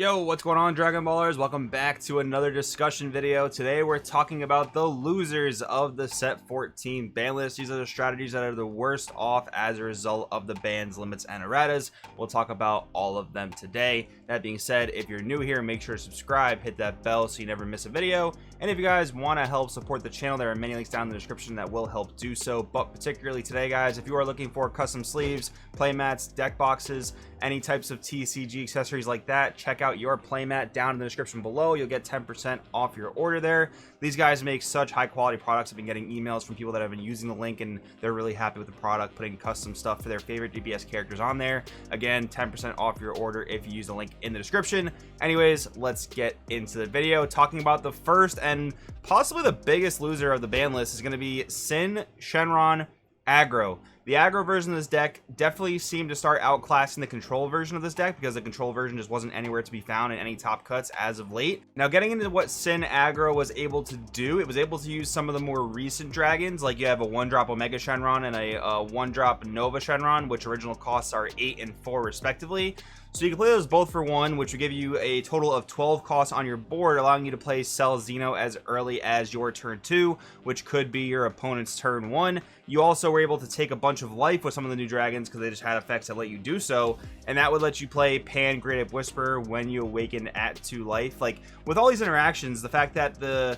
Yo, what's going on, Dragon Ballers? Welcome back to another discussion video. Today we're talking about the losers of the set 14 ban list. These are the strategies that are the worst off as a result of the bans, limits, and erratas. We'll talk about all of them today. That being said, if you're new here, make sure to subscribe, hit that bell so you never miss a video. And if you guys want to help support the channel, there are many links down in the description that will help do so. But particularly today, guys, if you are looking for custom sleeves, playmats, deck boxes, any types of TCG accessories like that, check out your playmat down in the description below. You'll get 10% off your order there. These guys make such high quality products. I've been getting emails from people that have been using the link and they're really happy with the product, putting custom stuff for their favorite DBS characters on there. Again, 10% off your order if you use the link in the description. Anyways, let's get into the video. Talking about the first and possibly the biggest loser of the ban list is going to be Sin Shenron Aggro. The aggro version of this deck definitely seemed to start outclassing the control version of this deck because the control version just wasn't anywhere to be found in any top cuts as of late. Now, getting into what Sin Aggro was able to do, it was able to use some of the more recent dragons, like you have a 1-drop Omega Shenron and a 1-drop Nova Shenron, which original costs are 8 and 4 respectively. So you can play those both for 1, which will give you a total of 12 costs on your board, allowing you to play Cell Xeno as early as your turn 2, which could be your opponent's turn 1. You also were able to take a bunch of life with some of the new dragons because they just had effects that let you do so, and that would let you play Pan Great Ape Whisper when you awaken at 2 life. Like, with all these interactions, the fact that the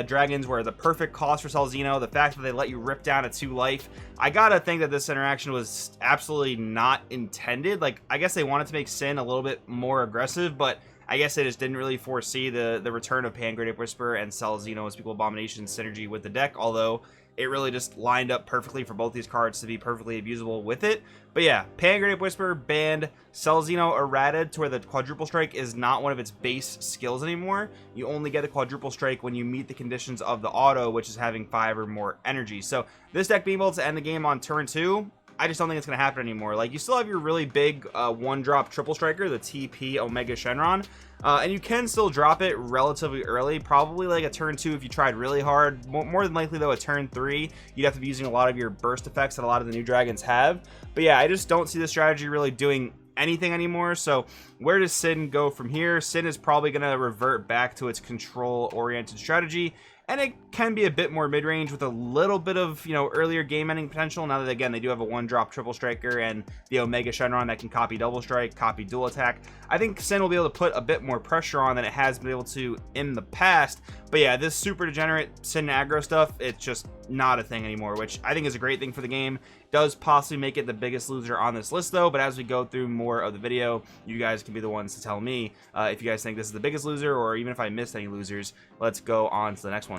dragons were the perfect cost for Cell Xeno, the fact that they let you rip down a 2 life, I gotta think that this interaction was absolutely not intended. Like, I guess they wanted to make Sin a little bit more aggressive, but I guess they just didn't really foresee the return of Pan Great Ape Whisper and Cell Xeno as Piccolo Abomination synergy with the deck, although it really just lined up perfectly for both these cards to be perfectly abusable with it. But yeah, Pan Great Ape Whisper banned, Cell Xeno errated to where the quadruple strike is not one of its base skills anymore. You only get the quadruple strike when you meet the conditions of the auto, which is having 5 or more energy. So this deck being able to end the game on turn 2, I just don't think it's going to happen anymore. Like, you still have your really big 1-drop triple striker, the TP Omega Shenron, and you can still drop it relatively early, probably like a turn 2 if you tried really hard. More than likely, though, a turn 3, you'd have to be using a lot of your burst effects that a lot of the new dragons have. But yeah, I just don't see the strategy really doing anything anymore. So where does Sin go from here? Sin is probably going to revert back to its control-oriented strategy, and it can be a bit more mid-range with a little bit of, earlier game-ending potential. Now that, again, they do have a 1-drop triple striker and the Omega Shenron that can copy double strike, copy dual attack. I think Sin will be able to put a bit more pressure on than it has been able to in the past. But yeah, this super degenerate Sin aggro stuff, it's just not a thing anymore, which I think is a great thing for the game. Does possibly make it the biggest loser on this list, though, but as we go through more of the video, you guys can be the ones to tell me if you guys think this is the biggest loser, or even if I missed any losers. Let's go on to the next one.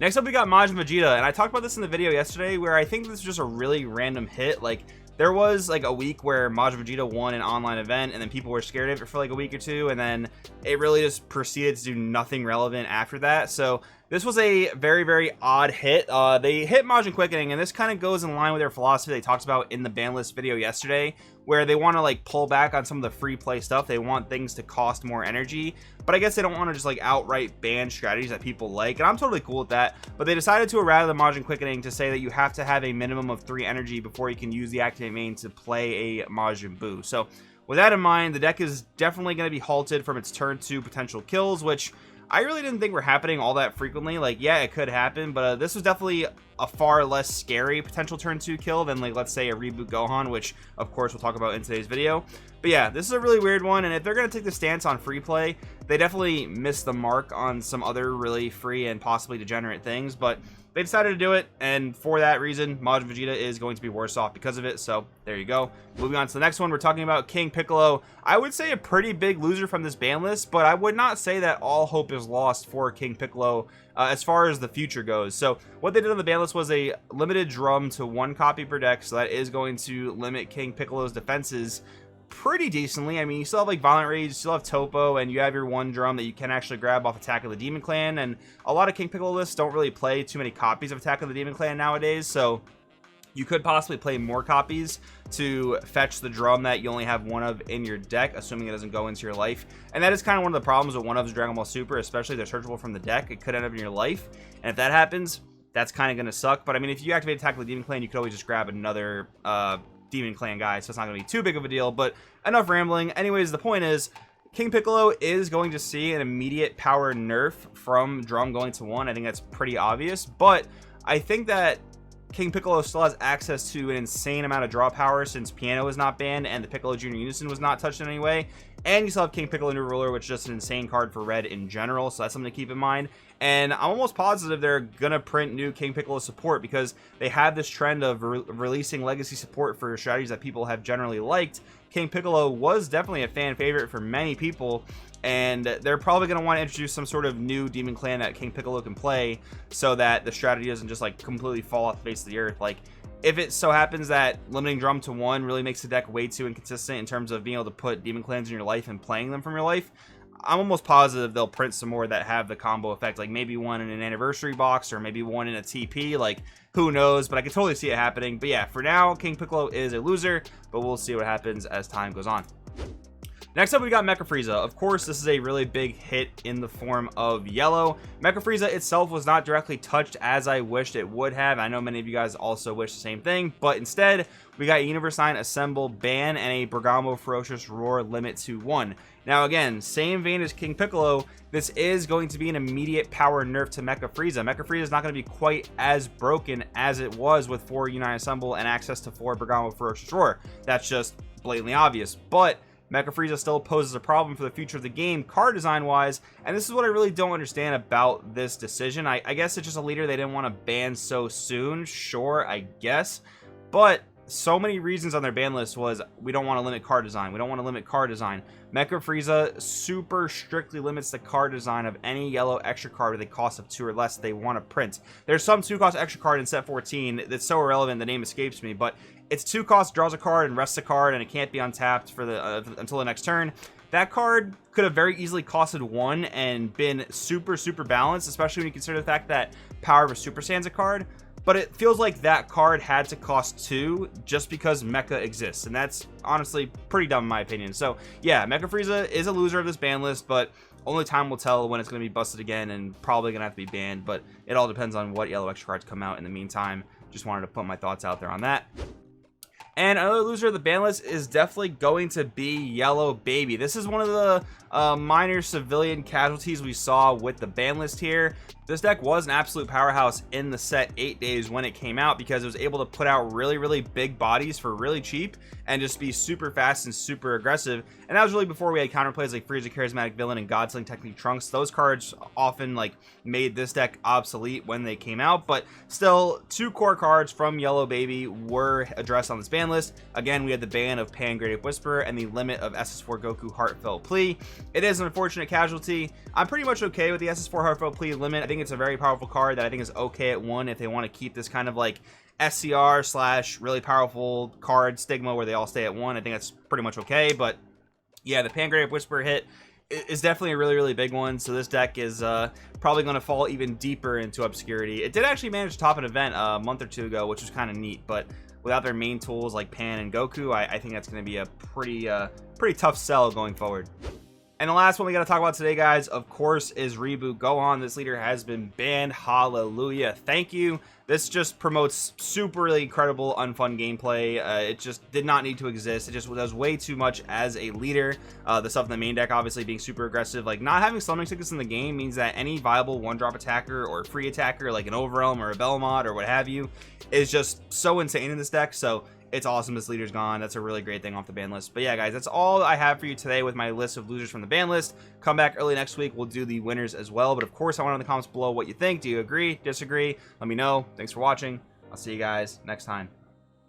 Next up, we got Majin Vegeta, and I talked about this in the video yesterday, where I think this is just a really random hit. Like, there was like a week where Majin Vegeta won an online event, and then people were scared of it for like a week or two, and then it really just proceeded to do nothing relevant after that. So this was a very, very odd hit. They hit Majin Quickening, and this kind of goes in line with their philosophy they talked about in the ban list video yesterday, where they want to like pull back on some of the free play stuff. They want things to cost more energy, but I guess they don't want to just like outright ban strategies that people like, and I'm totally cool with that. But they decided to errata the Majin Quickening to say that you have to have a minimum of 3 energy before you can use the activate main to play a Majin Buu. So with that in mind, the deck is definitely going to be halted from its turn 2 potential kills, which I really didn't think were happening all that frequently. Like, yeah, it could happen, but this was definitely a far less scary potential turn 2 kill than, like, let's say a Reboot Gohan, which of course we'll talk about in today's video. But yeah, this is a really weird one, and if they're going to take the stance on free play, they definitely missed the mark on some other really free and possibly degenerate things, but they decided to do it, and for that reason, Majin Vegeta is going to be worse off because of it. So there you go. Moving on to the next one, we're talking about King Piccolo. I would say a pretty big loser from this ban list, but I would not say that all hope is lost for King Piccolo as far as the future goes. So what they did on the ban list was a limited drum to 1 copy per deck, so that is going to limit King Piccolo's defenses pretty decently. I mean, you still have like Violent Rage, you still have Topo, and you have your 1 drum that you can actually grab off Attack of the Demon Clan, and a lot of King Piccolo lists don't really play too many copies of Attack of the Demon Clan nowadays, so you could possibly play more copies to fetch the drum that you only have 1 of in your deck, assuming it doesn't go into your life. And that is kind of one of the problems with 1-ofs Dragon Ball Super, especially they're searchable from the deck. It could end up in your life, and if that happens, that's kind of going to suck. But I mean, if you activate Attack of the Demon Clan, you could always just grab another Demon Clan guy, so it's not going to be too big of a deal. But enough rambling. Anyways, the point is, King Piccolo is going to see an immediate power nerf from Drum going to 1. I think that's pretty obvious, but I think that King Piccolo still has access to an insane amount of draw power since Piano is not banned and the Piccolo Jr. Unison was not touched in any way. And you still have King Piccolo New Ruler, which is just an insane card for red in general, so that's something to keep in mind. And I'm almost positive they're gonna print new King Piccolo support because they have this trend of releasing legacy support for strategies that people have generally liked. King Piccolo was definitely a fan favorite for many people, and they're probably going to want to introduce some sort of new demon clan that King Piccolo can play so that the strategy doesn't just like completely fall off the face of the earth. Like, if it so happens that limiting Drum to 1 really makes the deck way too inconsistent in terms of being able to put demon clans in your life and playing them from your life, I'm almost positive they'll print some more that have the combo effect, like maybe one in an anniversary box or maybe one in a TP. Like, who knows, but I can totally see it happening. But yeah, for now, King Piccolo is a loser, but we'll see what happens as time goes on. Next up, we got Mecha Frieza. Of course, this is a really big hit in the form of yellow. Mecha Frieza itself was not directly touched as I wished it would have. I know many of you guys also wish the same thing, but instead, we got Universe 9 Assemble ban and a Bergamo Ferocious Roar limit to 1. Now again, same vein as King Piccolo, this is going to be an immediate power nerf to Mecha Frieza. Mecha Frieza is not going to be quite as broken as it was with 4 Unite Assemble and access to 4 Bergamo Ferocious Roar. That's just blatantly obvious, but Mecha Frieza still poses a problem for the future of the game, card design wise, and this is what I really don't understand about this decision. I guess it's just a leader they didn't want to ban so soon, sure, I guess, but so many reasons on their ban list was we don't want to limit card design, we don't want to limit card design. Mecha Frieza super strictly limits the card design of any yellow extra card with a cost of 2 or less they want to print. There's some 2-cost extra card in set 14 that's so irrelevant the name escapes me, but it's 2 costs, draws a card, and rests a card, and it can't be untapped for the until the next turn. That card could have very easily costed 1 and been super balanced, especially when you consider the fact that Power of a Super Saiyan's a card. But it feels like that card had to cost 2 just because Mecha exists, and that's honestly pretty dumb in my opinion. So yeah, Mecha Frieza is a loser of this ban list, but only time will tell when it's going to be busted again and probably going to have to be banned, but it all depends on what yellow extra cards come out in the meantime. Just wanted to put my thoughts out there on that. And another loser of the ban list is definitely going to be Yellow Baby. This is one of the minor civilian casualties we saw with the ban list here. This deck was an absolute powerhouse in the set 8 days when it came out because it was able to put out really big bodies for really cheap and just be super fast and super aggressive. And that was really before we had counterplays like Frieza Charismatic Villain and Godsling Technique Trunks. Those cards often like made this deck obsolete when they came out, but still 2 core cards from Yellow Baby were addressed on this ban list. Again, we had the ban of Pan-Graded Whisper and the limit of SS4 Goku Heartfelt Plea. It is an unfortunate casualty. I'm pretty much okay with the SS4 Heartfelt Plea limit. I think it's a very powerful card that I think is okay at 1 if they want to keep this kind of like SCR / really powerful card stigma where they all stay at 1. I think that's pretty much okay, but yeah, the Pan-Graded Whisper hit is definitely a really big one, so this deck is probably going to fall even deeper into obscurity. It did actually manage to top an event a month or 2 ago, which was kind of neat, but without their main tools like Pan and Goku, I think that's going to be a pretty tough sell going forward. And the last one we got to talk about today, guys, of course, is Reboot. Go on. This leader has been banned. Hallelujah. Thank you. This just promotes super incredible, unfun gameplay. It just did not need to exist. It just does way too much as a leader. The stuff in the main deck, obviously, being super aggressive. Like, not having summoning tickets in the game means that any viable one-drop attacker or free attacker, like an Overwhelm or a Belmont or what have you, is just so insane in this deck. So it's awesome this leader's gone. That's a really great thing off the ban list. But yeah, guys, that's all I have for you today with my list of losers from the ban list. Come back early next week. We'll do the winners as well. But of course, I want to know in the comments below what you think. Do you agree? Disagree? Let me know. Thanks for watching. I'll see you guys next time.